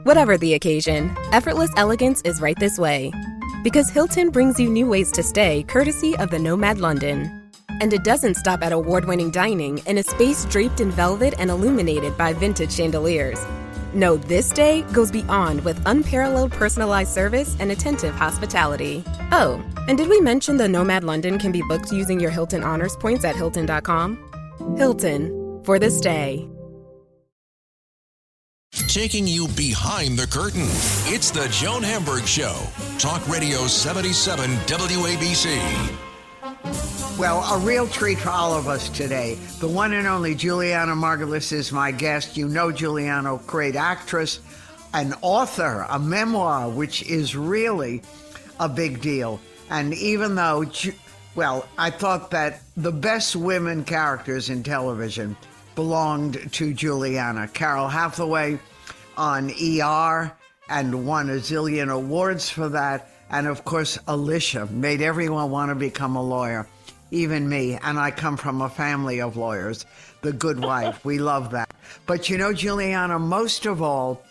Whatever the occasion, effortless elegance is right this way. Because Hilton brings you new ways to stay courtesy of the Nomad London. And it doesn't stop at award-winning dining in a space draped in velvet and illuminated by vintage chandeliers. No, this day goes beyond with unparalleled personalized service and attentive hospitality. Oh, and did we mention the Nomad London can be booked using your Hilton Honors points at Hilton.com? Hilton, for the stay. Taking you behind the curtain. It's the Joan Hamburg Show. Talk Radio 77 WABC. Well, a real treat for all of us today. The one and only Julianna Margulies is my guest. You know Julianna, great actress, an author, a memoir, which is really a big deal. And even though, well, I thought that the best women characters in television belonged to Julianna. Carol Hathaway on ER and won a zillion awards for that. And of course, Alicia made everyone want to become a lawyer, even me. And I come from a family of lawyers. The Good Wife, we love that. But you know, Julianna, most of all,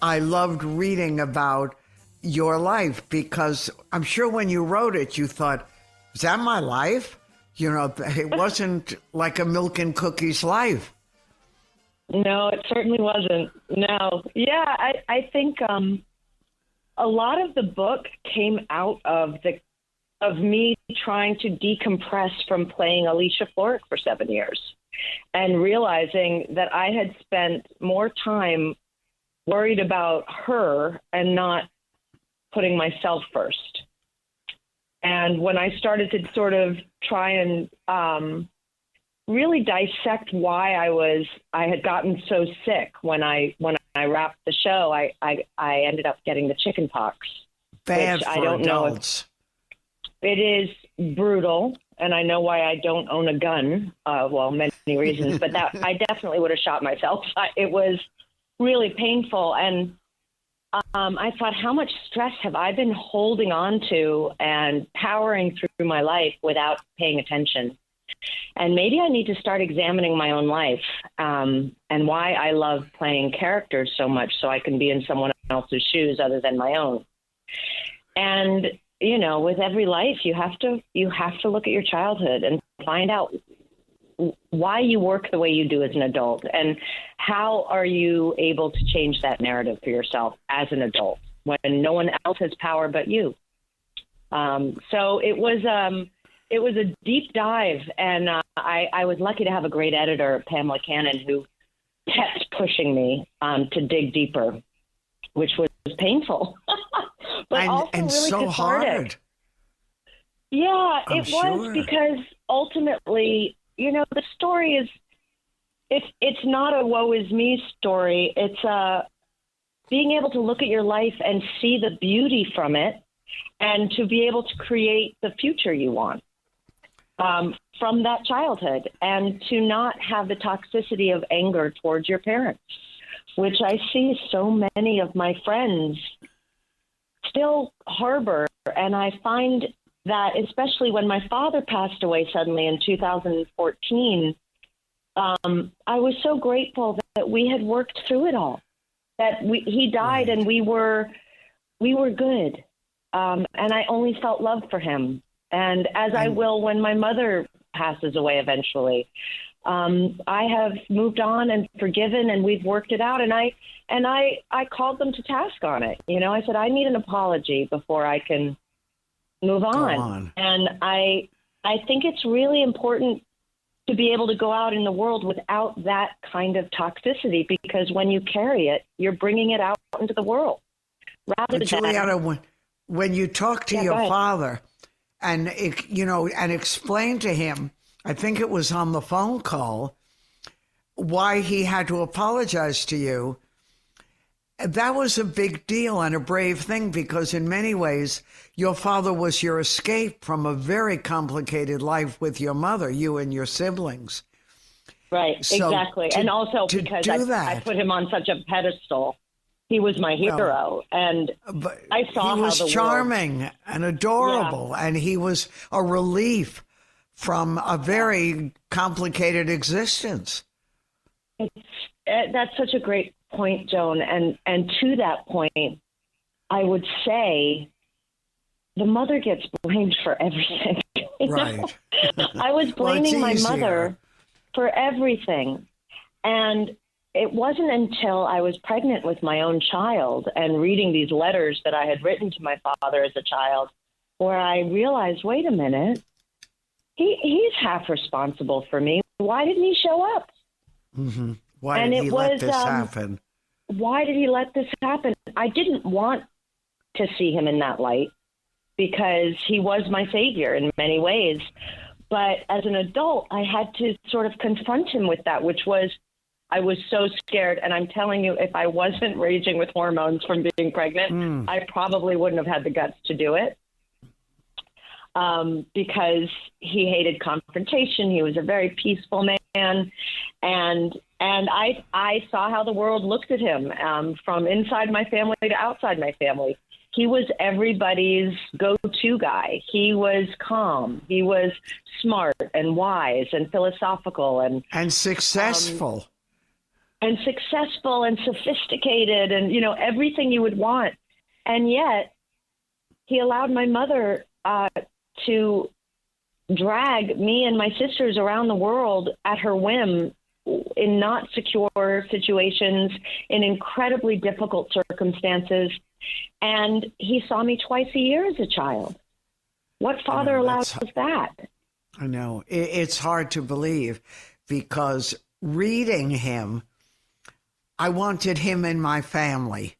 I loved reading about your life because I'm sure when you wrote it, you thought, is that my life? You know, it wasn't like a milk and cookies life. No, it certainly wasn't. No. Yeah, I think a lot of the book came out of me trying to decompress from playing Alicia Florrick for 7 years and realizing that I had spent more time worried about her and not putting myself first. And when I started to sort of try and really dissect why I had gotten so sick when I wrapped the show, I ended up getting the chicken pox. Bad for adults. It is brutal, and I know why I don't own a gun. Well, many reasons, but that I definitely would have shot myself. It was really painful, and I thought, how much stress have I been holding on to and powering through my life without paying attention? And maybe I need to start examining my own life and why I love playing characters so much so I can be in someone else's shoes other than my own. And, you know, with every life, you have to look at your childhood and find out why you work the way you do as an adult and how are you able to change that narrative for yourself as an adult when no one else has power but you. So it was a deep dive, and I was lucky to have a great editor, Pamela Cannon, who kept pushing me to dig deeper, which was painful, but also and really so cathartic. hard. Yeah, I'm it was sure. because ultimately, you know, the story is it's not a woe is me story. It's being able to look at your life and see the beauty from it, and to be able to create the future you want. From that childhood, and to not have the toxicity of anger towards your parents, which I see so many of my friends still harbor. And I find that especially when my father passed away suddenly in 2014, I was so grateful that we had worked through it all, that he died and we were good. And I only felt love for him. And as I will when my mother passes away eventually, I have moved on and forgiven, and we've worked it out. And I called them to task on it. You know, I said, I need an apology before I can move on. And I think it's really important to be able to go out in the world without that kind of toxicity, because when you carry it, you're bringing it out into the world. Julianna, when you talk to your father, and and explain to him, I think it was on the phone call, why he had to apologize to you. That was a big deal and a brave thing, because in many ways, your father was your escape from a very complicated life with your mother, you and your siblings. Right, so exactly. And also because I put him on such a pedestal. He was my hero, and I saw he was charming and adorable, and he was a relief from a very complicated existence. That's such a great point, Joan, and to that point, I would say the mother gets blamed for everything. Right. I was blaming my easier. mother for everything. And it wasn't until I was pregnant with my own child and reading these letters that I had written to my father as a child where I realized, wait a minute, he's half responsible for me. Why didn't he show up? Mm-hmm. Why did he let this happen? Why did he let this happen? I didn't want to see him in that light because he was my savior in many ways. But as an adult, I had to sort of confront him with that, which was, I was so scared. And I'm telling you, if I wasn't raging with hormones from being pregnant, I probably wouldn't have had the guts to do it. Because he hated confrontation. He was a very peaceful man. And I saw how the world looked at him, from inside my family to outside my family. He was everybody's go-to guy. He was calm. He was smart and wise and philosophical and successful. And sophisticated and, everything you would want. And yet he allowed my mother to drag me and my sisters around the world at her whim in not secure situations, in incredibly difficult circumstances. And he saw me twice a year as a child. What father allows that? I know. It's hard to believe because reading him, I wanted him in my family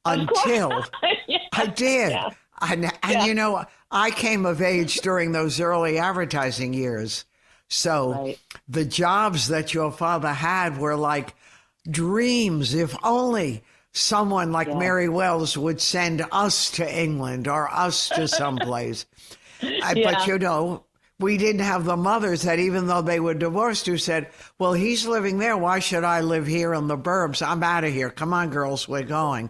until Yeah. I did. Yeah. And I came of age during those early advertising years. So the jobs that your father had were like dreams. If only someone like Mary Wells would send us to England or us to someplace. But, we didn't have the mothers that, even though they were divorced, who said, well, he's living there. Why should I live here in the burbs? I'm out of here. Come on, girls, we're going.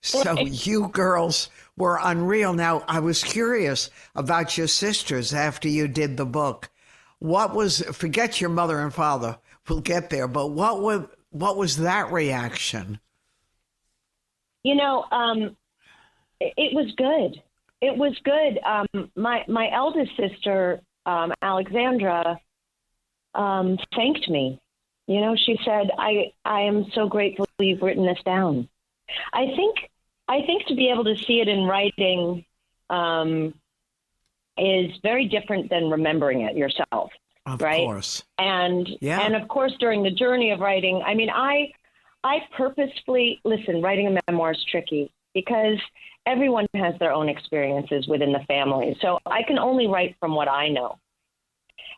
So you girls were unreal. Now, I was curious about your sisters after you did the book. Forget your mother and father, we'll get there, but what was that reaction? It was good. It was good. My eldest sister, Alexandra, thanked me. She said, I am so grateful you've written this down. I think to be able to see it in writing is very different than remembering it yourself. Of right? course. And of course, during the journey of writing, I purposefully, writing a memoir is tricky because everyone has their own experiences within the family. So I can only write from what I know.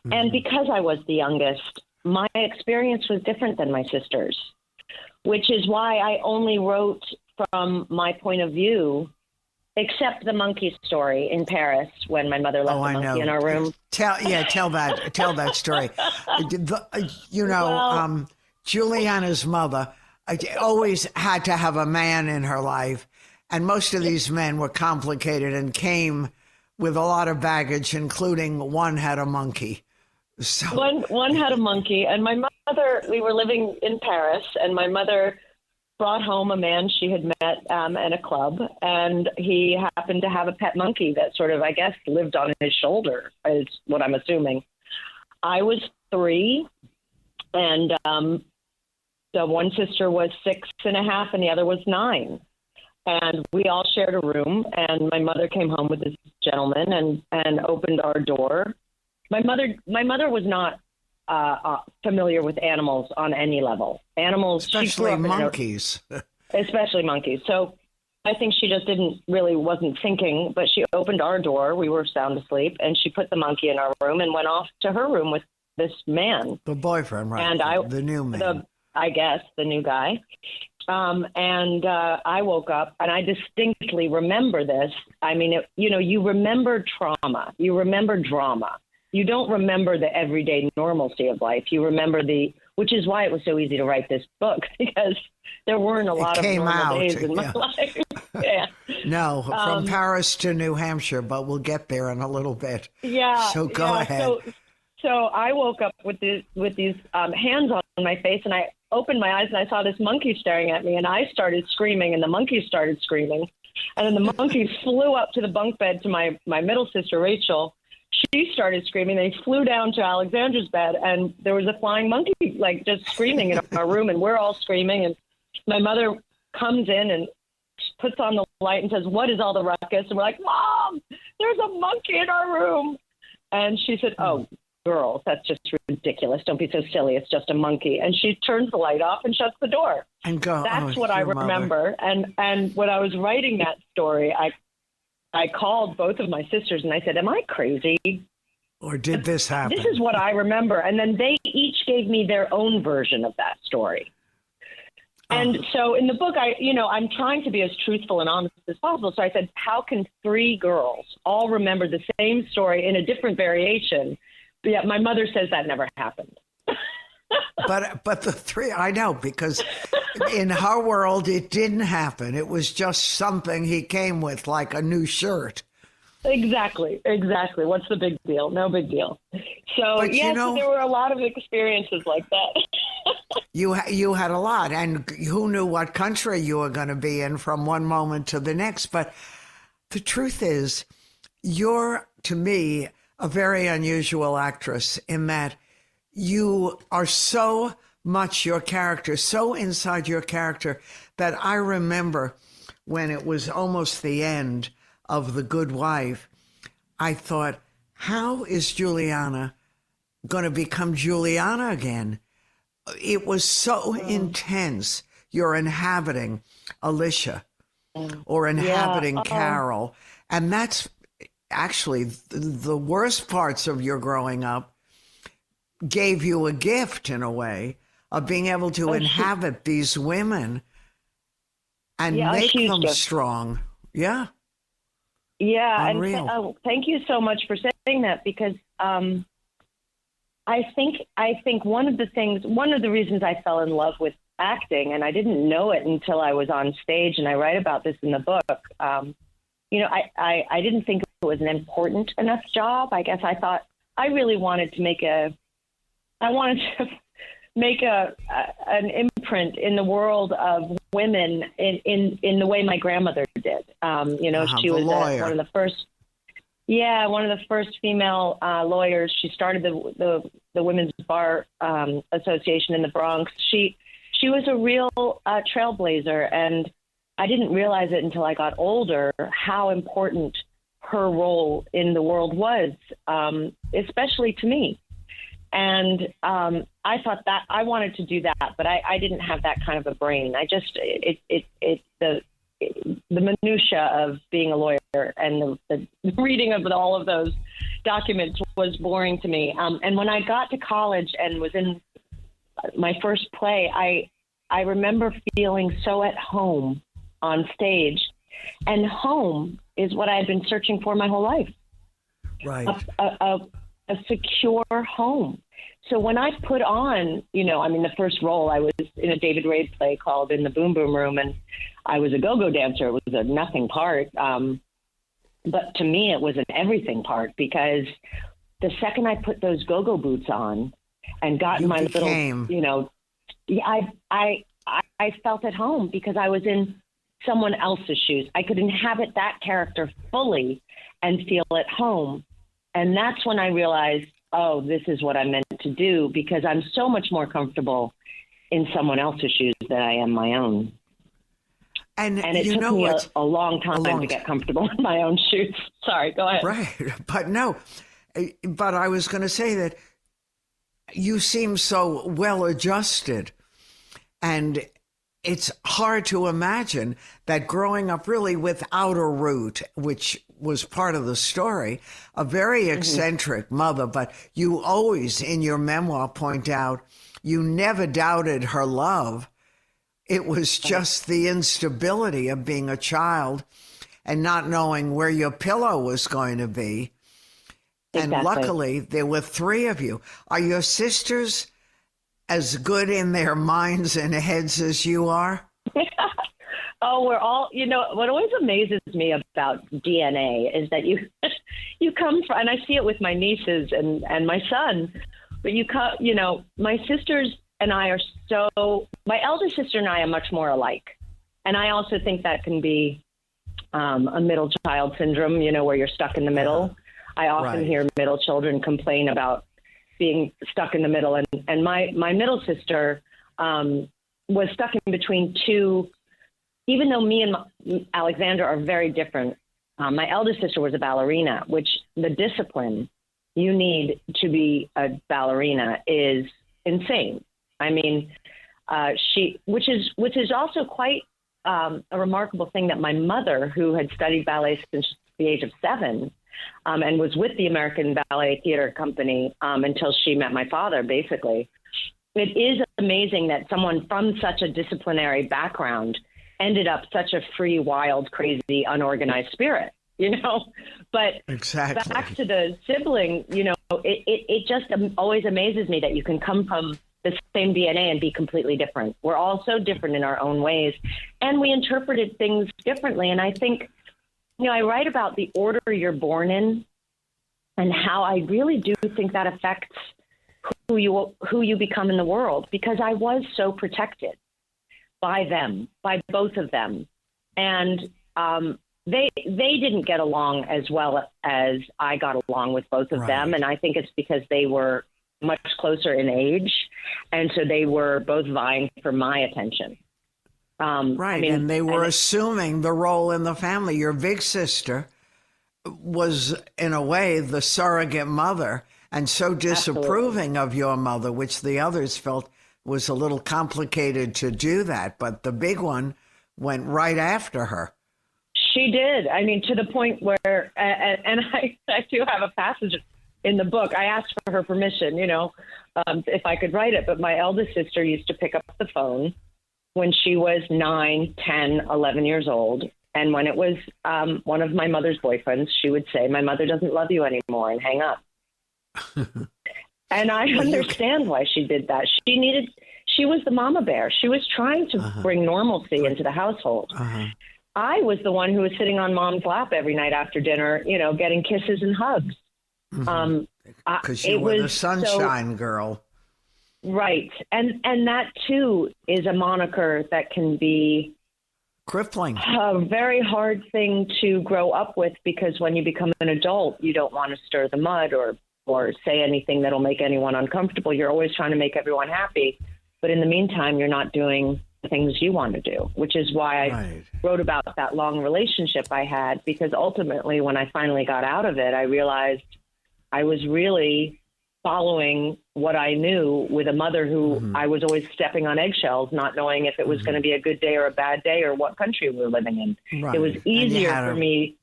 Mm-hmm. And because I was the youngest, my experience was different than my sister's, which is why I only wrote from my point of view, except the monkey story in Paris when my mother left the monkey in our room. Tell that story. Julianna's mother always had to have a man in her life. And most of these men were complicated and came with a lot of baggage, including one had a monkey. So one had a monkey. And my mother, we were living in Paris, and my mother brought home a man she had met at a club, and he happened to have a pet monkey that sort of, I guess, lived on his shoulder, is what I'm assuming. I was 3, and the one sister was 6.5, and the other was 9. And we all shared a room, and my mother came home with this gentleman and opened our door. My mother was not familiar with animals on any level. Animals, especially monkeys. Especially monkeys. So I think she just wasn't thinking, but she opened our door. We were sound asleep, and she put the monkey in our room and went off to her room with this man. The boyfriend, right? And the new man. The new guy. I woke up, and I distinctly remember this. I mean, you remember trauma. You remember drama. You don't remember the everyday normalcy of life. You remember which is why it was so easy to write this book, because there weren't a lot of normal days in my life. Yeah. No, from Paris to New Hampshire, but we'll get there in a little bit. Yeah. So go ahead. So I woke up with these hands on my face, and opened my eyes and I saw this monkey staring at me, and I started screaming and the monkey started screaming. And then the monkey flew up to the bunk bed to my middle sister, Rachel. She started screaming. They flew down to Alexandra's bed, and there was a flying monkey, like, just screaming in our room, and we're all screaming. And my mother comes in and puts on the light and says, "What is all the ruckus?" And we're like, "Mom, there's a monkey in our room." And she said, "Oh, girls, that's just ridiculous. Don't be so silly. It's just a monkey." And she turns the light off and shuts the door. And go. That's what I remember. And when I was writing that story, I called both of my sisters and I said, "Am I crazy? Or did this happen?" This is what I remember. And then they each gave me their own version of that story. And so in the book, I'm trying to be as truthful and honest as possible. So I said, how can three girls all remember the same story in a different variation? But yet my mother says that never happened. But the three, I know, because in her world, it didn't happen. It was just something he came with, like a new shirt. Exactly. What's the big deal? No big deal. So, but, yes, there were a lot of experiences like that. You had a lot, and who knew what country you were going to be in from one moment to the next. But the truth is, you're, to me, a very unusual actress in that you are so much your character, so inside your character, that I remember when it was almost the end of The Good Wife, I thought, how is Julianna going to become Julianna again? It was so intense. You're inhabiting Alicia or inhabiting Carol. And that's actually the worst parts of your growing up gave you a gift in a way of being able to inhabit these women and make them strong. Yeah. Yeah. Unreal. And thank you so much for saying that, because I think one of the reasons I fell in love with acting, and I didn't know it until I was on stage, and I write about this in the book. I didn't think it was an important enough job. I guess I thought I really wanted to make an imprint in the world of women in the way my grandmother did. She was one of the first. Yeah, one of the first female lawyers. She started the Women's Bar Association in the Bronx. She was a real trailblazer, and I didn't realize it until I got older how important her role in the world was, especially to me. And I thought that I wanted to do that, but I didn't have that kind of a brain. I just the minutia of being a lawyer and the reading of all of those documents was boring to me. And when I got to college and was in my first play, I remember feeling so at home on stage. And home is what I had been searching for my whole life. Right. A secure home. So when I put on, the first role, I was in a David Raid play called In the Boom Boom Room, and I was a go-go dancer. It was a nothing part. But to me, it was an everything part, because the second I put those go-go boots on and got in my little, I felt at home because I was in someone else's shoes. I could inhabit that character fully and feel at home. And that's when I realized, oh, this is what I'm meant to do, because I'm so much more comfortable in someone else's shoes than I am my own. And it took me a long time to get comfortable in my own shoes. Sorry, go ahead. Right. But I was going to say that you seem so well adjusted, and it's hard to imagine that growing up really without a root, which was part of the story, a very eccentric mother, but you always in your memoir point out you never doubted her love. It was just the instability of being a child and not knowing where your pillow was going to be. Exactly. And luckily, there were three of you. Are your sisters as good in their minds and heads as you are? Oh, we're all, what always amazes me about DNA is that you come from, and I see it with my nieces and my son, but my sisters and I are my elder sister and I are much more alike. And I also think that can be a middle child syndrome, where you're stuck in the middle. I often hear middle children complain about being stuck in the middle. And my middle sister was stuck in between two, even though me and Alexander are very different. My eldest sister was a ballerina, which the discipline you need to be a ballerina is insane. I mean, which is also quite a remarkable thing that my mother, who had studied ballet since the age of 7, and was with the American Ballet Theater Company until she met my father, basically. It is amazing that someone from such a disciplinary background ended up such a free, wild, crazy, unorganized spirit, But exactly. Back to the sibling, it just always amazes me that you can come from the same DNA and be completely different. We're all so different in our own ways, and we interpreted things differently. And I think, I write about the order you're born in and how I really do think that affects who you become in the world, because I was so protected by them, by both of them. And they didn't get along as well as I got along with both of them. And I think it's because they were much closer in age. And so they were both vying for my attention. And they were assuming the role in the family. Your big sister was, in a way, the surrogate mother, and so disapproving of your mother, which the others felt was a little complicated to do that. But the big one went right after her. She did. I mean, to the point where, and I do have a passage in the book. I asked for her permission, if I could write it. But my eldest sister used to pick up the phone when she was 9, 10, 11 years old. And when it was one of my mother's boyfriends, she would say, "My mother doesn't love you anymore," and hang up. And I understand why she did that. She was the mama bear. She was trying to bring normalcy into the household. I was the one who was sitting on mom's lap every night after dinner, getting kisses and hugs. Because you were the sunshine girl. Right. And that, too, is a moniker that can be crippling. A very hard thing to grow up with, because when you become an adult, you don't want to stir the mud or say anything that'll make anyone uncomfortable. You're always trying to make everyone happy. But in the meantime, you're not doing the things you want to do, which is why I wrote about that long relationship I had, because ultimately when I finally got out of it, I realized I was really following what I knew with a mother who I was always stepping on eggshells, not knowing if it was going to be a good day or a bad day or what country we were living in. It was easier for me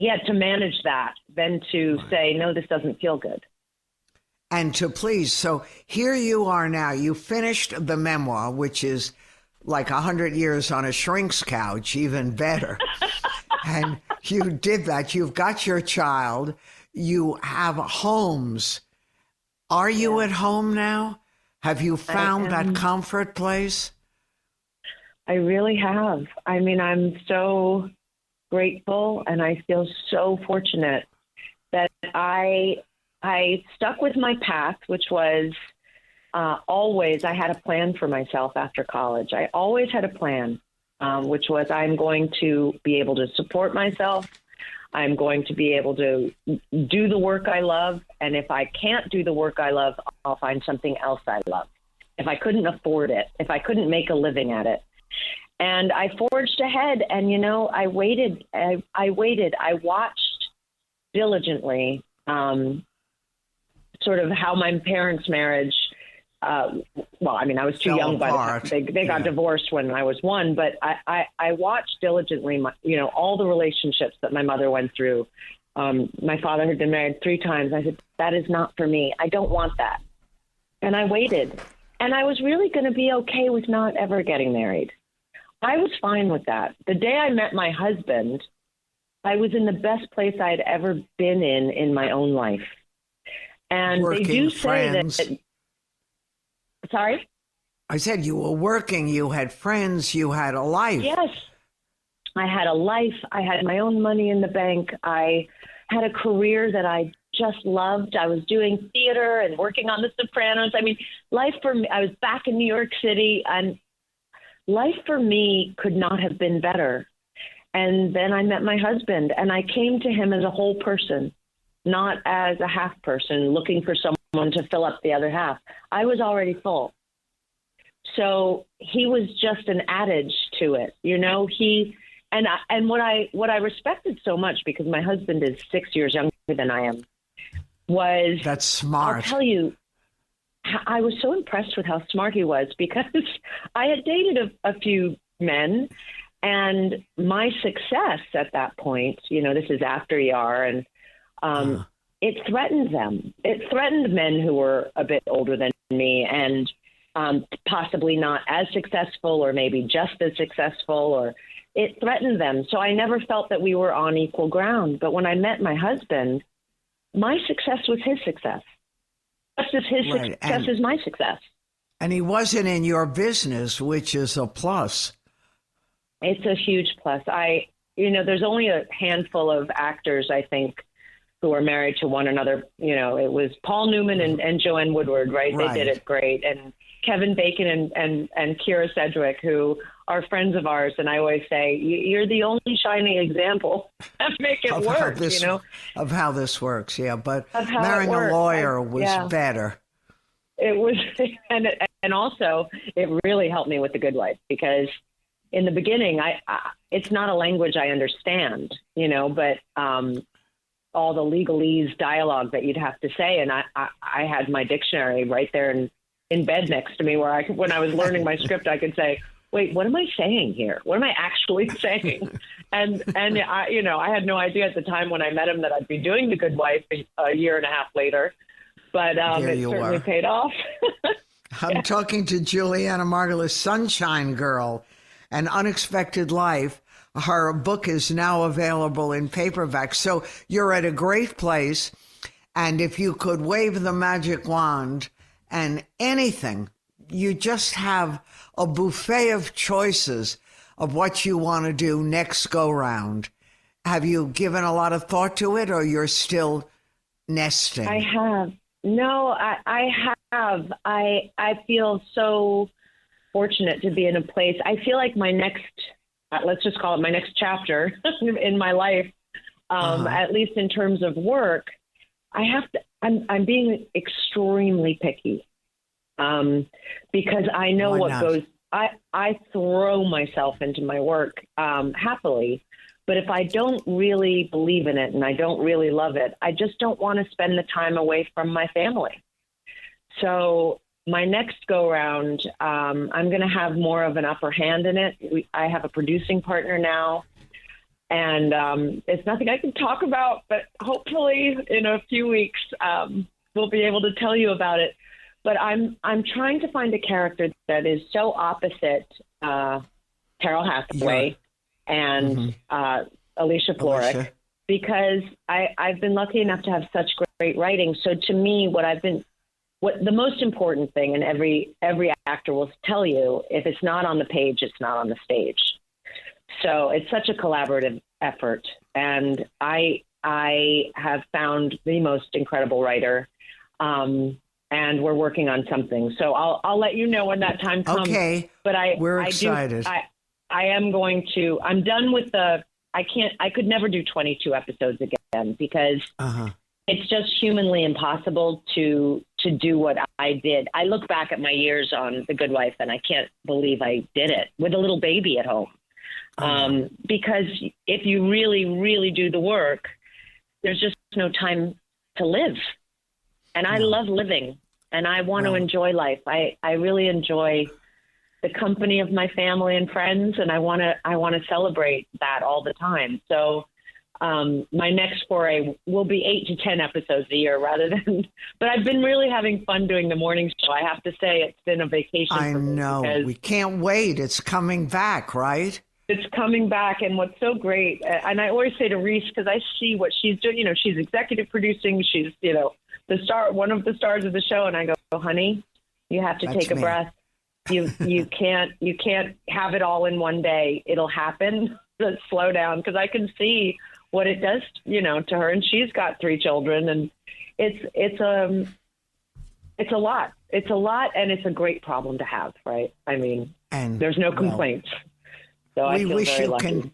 to manage that than to say, no, this doesn't feel good. And to please. So here you are now. You finished the memoir, which is like 100 years on a shrink's couch, even better. And you did that. You've got your child. You have homes. Are you at home now? Have you found that comfort place? I really have. I mean, I'm so grateful, and I feel so fortunate that I stuck with my path, which was always, I had a plan for myself after college. I always had a plan, which was I'm going to be able to support myself. I'm going to be able to do the work I love. And if I can't do the work I love, I'll find something else I love. If I couldn't afford it, if I couldn't make a living at it. And I forged ahead, and, I waited. I watched diligently sort of how my parents' marriage, I was too young by the time they got divorced when I was 1, but I watched diligently, all the relationships that my mother went through. My father had been married 3 times. I said, that is not for me. I don't want that. And I waited. And I was really going to be okay with not ever getting married. I was fine with that. The day I met my husband, I was in the best place I'd ever been in my own life. And working, they do friends. say that. Sorry? I said you were working, you had friends, you had a life. Yes. I had a life. I had my own money in the bank. I had a career that I just loved. I was doing theater and working on The Sopranos. I mean, life for me, I was back in New York City, and life for me could not have been better. And then I met my husband, and I came to him as a whole person, not as a half person looking for someone to fill up the other half. I was already full. So he was just an adage to it. You know, and what I respected so much, because my husband is 6 years younger than I am, was, that's smart. I'll tell you, I was so impressed with how smart he was, because I had dated a few men, and my success at that point, you know, this is after ER, and it threatened them. It threatened men who were a bit older than me, and possibly not as successful, or maybe just as successful, or it threatened them. So I never felt that we were on equal ground. But when I met my husband, my success was his success. Just as his success is my success. And he wasn't in your business, which is a plus. It's a huge plus. There's only a handful of actors, I think, who are married to one another. You know, it was Paul Newman and Joan Woodward, right? They did it great. And Kevin Bacon and Kira Sedgwick, who are friends of ours. And I always say, you're the only shining example that make it work, of how this works. Yeah. But marrying a lawyer was better. It was. And also it really helped me with The Good Wife, because in the beginning, it's not a language I understand, but all the legalese dialogue that you'd have to say. And I had my dictionary right there in bed next to me, where when I was learning my script, I could say, wait, what am I saying here? What am I actually saying? And I had no idea at the time when I met him that I'd be doing The Good Wife a year and a half later, but it certainly paid off. I'm talking to Julianna Margulies, Sunshine Girl, An Unexpected Life. Her book is now available in paperback. So you're at a great place. And if you could wave the magic wand and anything, you just have a buffet of choices of what you want to do next go round. Have you given a lot of thought to it, or you're still nesting? I have. No, I have. I feel so fortunate to be in a place. I feel like my next, let's just call it my next chapter in my life, at least in terms of work, I'm being extremely picky, because I know what goes, I throw myself into my work happily, but if I don't really believe in it and I don't really love it, I just don't want to spend the time away from my family. So my next go round, I'm going to have more of an upper hand in it. I have a producing partner now, and it's nothing I can talk about, but hopefully in a few weeks we'll be able to tell you about it. But I'm trying to find a character that is so opposite Carol Hathaway and Alicia Florrick, because I've been lucky enough to have such great writing. So to me, what the most important thing, and every actor will tell you, if it's not on the page, it's not on the stage. So it's such a collaborative effort, and I have found the most incredible writer, and we're working on something. So I'll let you know when that time comes. Okay, but we're excited. I am going to. I'm done with I could never do 22 episodes again, because it's just humanly impossible to do what I did. I look back at my years on The Good Wife, and I can't believe I did it with a little baby at home. Because if you really, really do the work, there's just no time to live. And I love living, and I want to enjoy life. I really enjoy the company of my family and friends, and I want to celebrate that all the time. So my next foray will be 8 to 10 episodes a year rather than, but I've been really having fun doing the morning show. I have to say, it's been a vacation for me. I know. We can't wait. It's coming back, right? It's coming back. And what's so great, and I always say to Reese, because I see what she's doing, she's executive producing. She's, the star, one of the stars of the show. And I go, honey, you have to take a breath. You can't have it all in one day. It'll happen. Let's slow down, because I can see what it does, to her. And she's got 3 children, and it's a lot. It's a lot, and it's a great problem to have, right? I mean, and there's no complaints. So I feel very lucky.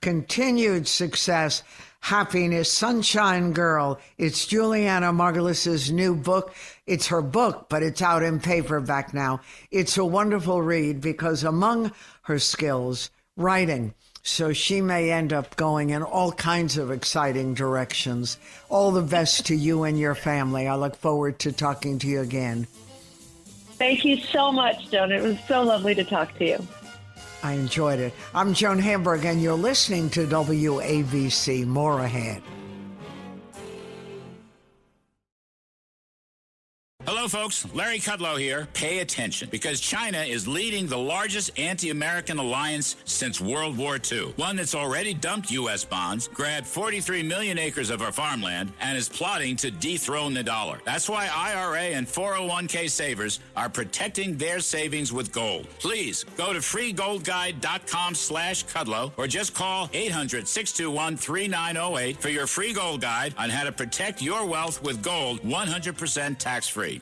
Continued success, happiness, Sunshine Girl. It's Julianna Margulies' new book. It's her book, but it's out in paperback now. It's a wonderful read because among her skills, writing. So she may end up going in all kinds of exciting directions. All the best to you and your family. I look forward to talking to you again. Thank you so much, Joan. It was so lovely to talk to you. I enjoyed it. I'm Joan Hamburg, and you're listening to WABC. More ahead. Hello, folks. Larry Kudlow here. Pay attention, because China is leading the largest anti-American alliance since World War II. One that's already dumped U.S. bonds, grabbed 43 million acres of our farmland, and is plotting to dethrone the dollar. That's why IRA and 401k savers are protecting their savings with gold. Please go to freegoldguide.com/Kudlow or just call 800-621-3908 for your free gold guide on how to protect your wealth with gold 100% tax-free.